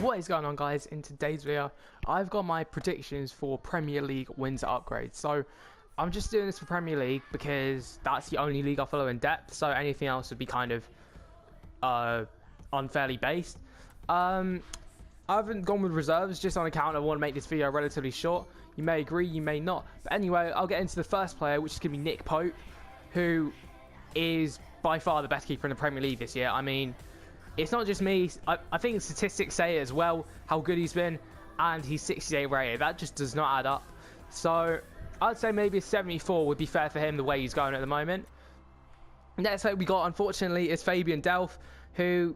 What is going on, guys? In today's video I've got my predictions for Premier League wins upgrades. So I'm just doing this for Premier League because that's the only league I follow in depth, so anything else would be kind of unfairly based. I haven't gone with reserves just on account I want to make this video relatively short. You may agree, you may not, but anyway, I'll get into the first player, which is going to be Nick Pope, who is by far the best keeper in the Premier League this year. I mean, it's not just me. I think statistics say it as well, how good he's been, and he's 68 rated. That just does not add up. So I'd say maybe a 74 would be fair for him the way he's going at the moment. Next up we got, unfortunately, is Fabian Delph, who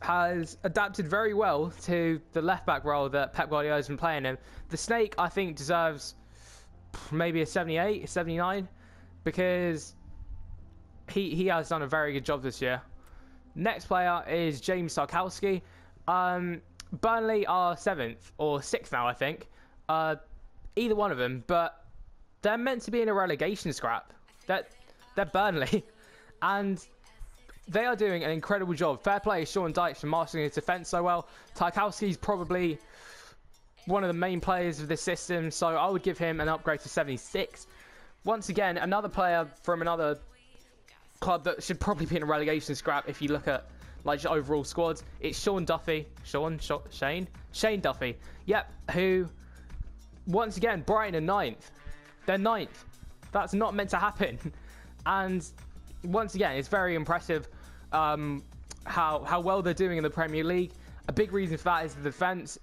has adapted very well to the left-back role that Pep Guardiola has been playing him. The Snake, I think, deserves maybe a 78, a 79, because he has done a very good job this year. Next player is James Sarkowski. Burnley are 7th or 6th now, I think. Either one of them, but they're meant to be in a relegation scrap. They're Burnley, and they are doing an incredible job. Fair play to Sean Dyche for mastering his defence so well. Tarkowski's probably one of the main players of this system, so I would give him an upgrade to 76. Once again, another player from another club that should probably be in a relegation scrap if you look at like overall squads. It's Shane Duffy. Shane Duffy. Yep, who once again, Brighton are 9th. They're 9th. That's not meant to happen. And once again, it's very impressive how well they're doing in the Premier League. A big reason for that is the defence.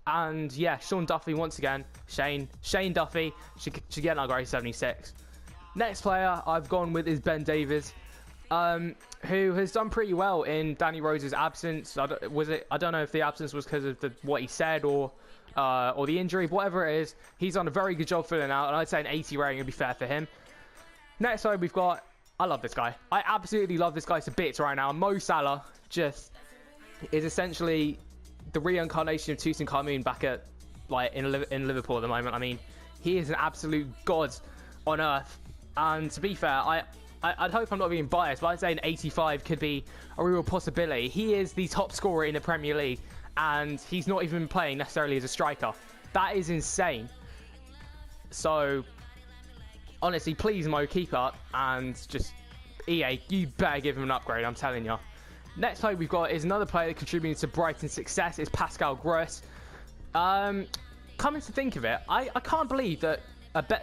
And yeah, Sean Duffy once again. Shane Duffy should get an upgrade 76. Next player I've gone with is Ben Davies, who has done pretty well in Danny Rose's absence. I don't know if the absence was because of what he said or the injury, but whatever it is, he's done a very good job filling out, and I'd say an 80 rating would be fair for him. Next up we've got, I love this guy. I absolutely love this guy to bits right now. Mo Salah just is essentially the reincarnation of Tutankhamun back at in Liverpool at the moment. I mean, he is an absolute god on earth. And to be fair, I'd hope I'm not being biased, but I'd say an 85 could be a real possibility. He is the top scorer in the Premier League, and he's not even playing necessarily as a striker. That is insane. So, honestly, please, Mo, keep up, and just, EA, you better give him an upgrade, I'm telling you. Next player we've got is another player that contributed to Brighton's success, is Pascal Gross. Coming to think of it, I can't believe that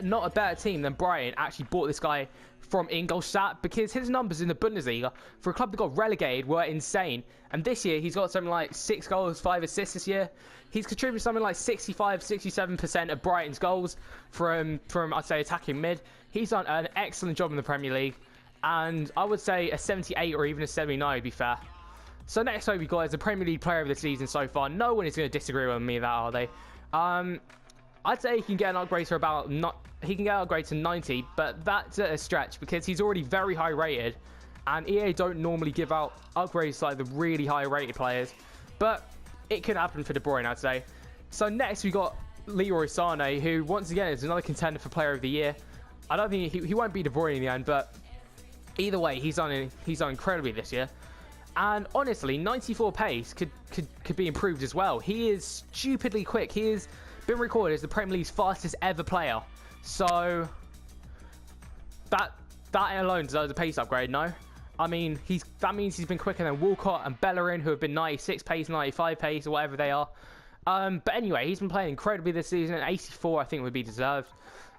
not a better team than Brighton actually bought this guy from Ingolstadt, because his numbers in the Bundesliga for a club that got relegated were insane. And this year he's got something like 6 goals, 5 assists this year. He's contributed something like 65-67% of Brighton's goals from I'd say attacking mid. He's done an excellent job in the Premier League, and I would say a 78 or even a 79 would be fair. So next up we got is the Premier League player of the season so far. No one is going to disagree with me, that are they? I'd say he can get an upgrade to he can get an upgrade to 90, but that's a stretch because he's already very high rated, and EA don't normally give out upgrades like the really high rated players, but it could happen for De Bruyne, I'd say. So next we got Leroy Sané, who once again is another contender for Player of the Year. I don't think he won't be De Bruyne in the end, but either way, he's done incredibly this year. And honestly, 94 pace could be improved as well. He is stupidly quick. He has been recorded as the Premier League's fastest ever player. So that alone deserves a pace upgrade, no? I mean, that means he's been quicker than Walcott and Bellerin, who have been 96 pace, 95 pace, or whatever they are. But anyway, he's been playing incredibly this season. 84, I think, would be deserved.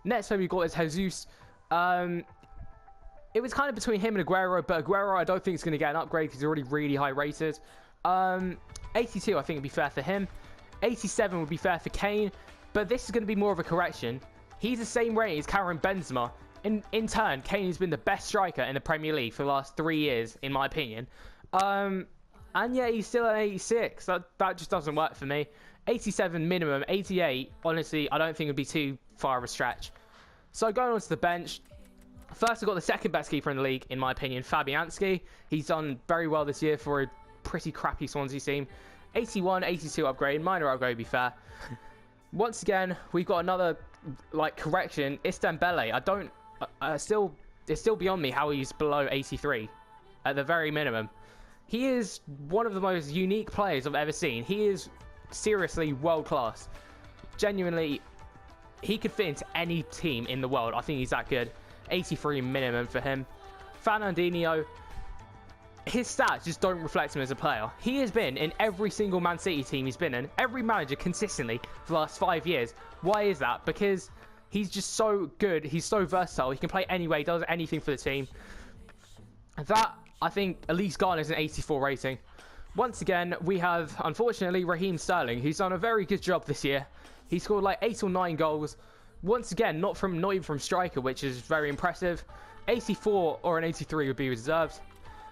Next one we've got is Jesus. It was kind of between him and Aguero, but Aguero I don't think is going to get an upgrade because he's already really high rated. 82 I think would be fair for him. 87 would be fair for Kane, but this is going to be more of a correction. He's the same rate as Karim Benzema. In turn, Kane has been the best striker in the Premier League for the last 3 years, in my opinion. And yeah, he's still at 86. That just doesn't work for me. 87 minimum, 88, honestly, I don't think would be too far of a stretch. So going on to the bench, first I've got the second best keeper in the league, in my opinion, Fabianski. He's done very well this year for a pretty crappy Swansea team. 81, 82 upgrade, minor upgrade to be fair. Once again, we've got another correction. Istembele, it's still beyond me how he's below 83 at the very minimum. He is one of the most unique players I've ever seen. He is seriously world class. Genuinely, he could fit into any team in the world. I think he's that good. 83 minimum for him. Fernandinho, his stats just don't reflect him as a player. He has been in every single Man City team he's been in, every manager consistently for the last 5 years. Why is that? Because he's just so good. He's so versatile. He can play anyway, does anything for the team. That, I think, at least garners an 84 rating. Once again, we have, unfortunately, Raheem Sterling, who's done a very good job this year. He scored like 8 or 9 goals. Once again, not even from striker, which is very impressive. 84 or an 83 would be deserved.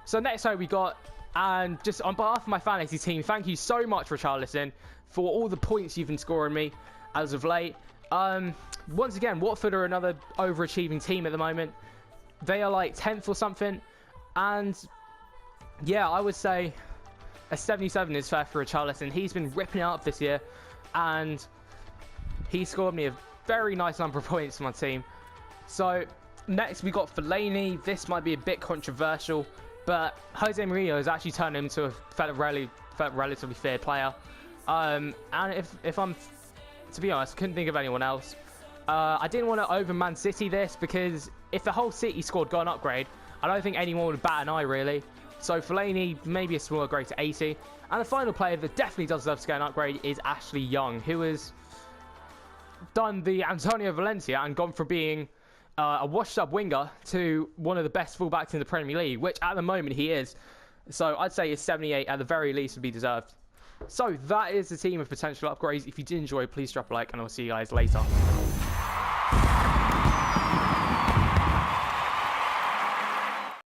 So next up we got, and just on behalf of my fantasy team, thank you so much, Richarlison, for all the points you've been scoring me as of late. Once again, Watford are another overachieving team at the moment. They are like 10th or something. And yeah, I would say a 77 is fair for Richarlison. He's been ripping it up this year, and he scored me a very nice number of points for my team. So next we got Fellaini. This might be a bit controversial, but Jose Mourinho has actually turned him into a relatively fair player. And if I'm, to be honest, couldn't think of anyone else. I didn't want to over Man City this, because if the whole City squad got an upgrade, I don't think anyone would bat an eye really. So Fellaini, maybe a small upgrade to 80. And the final player that definitely does deserve to get an upgrade is Ashley Young, who has done the Antonio Valencia and gone from being a washed-up winger to one of the best fullbacks in the Premier League, which at the moment he is. So I'd say his 78 at the very least would be deserved. So that is the team of potential upgrades. If you did enjoy, please drop a like, and I'll see you guys later.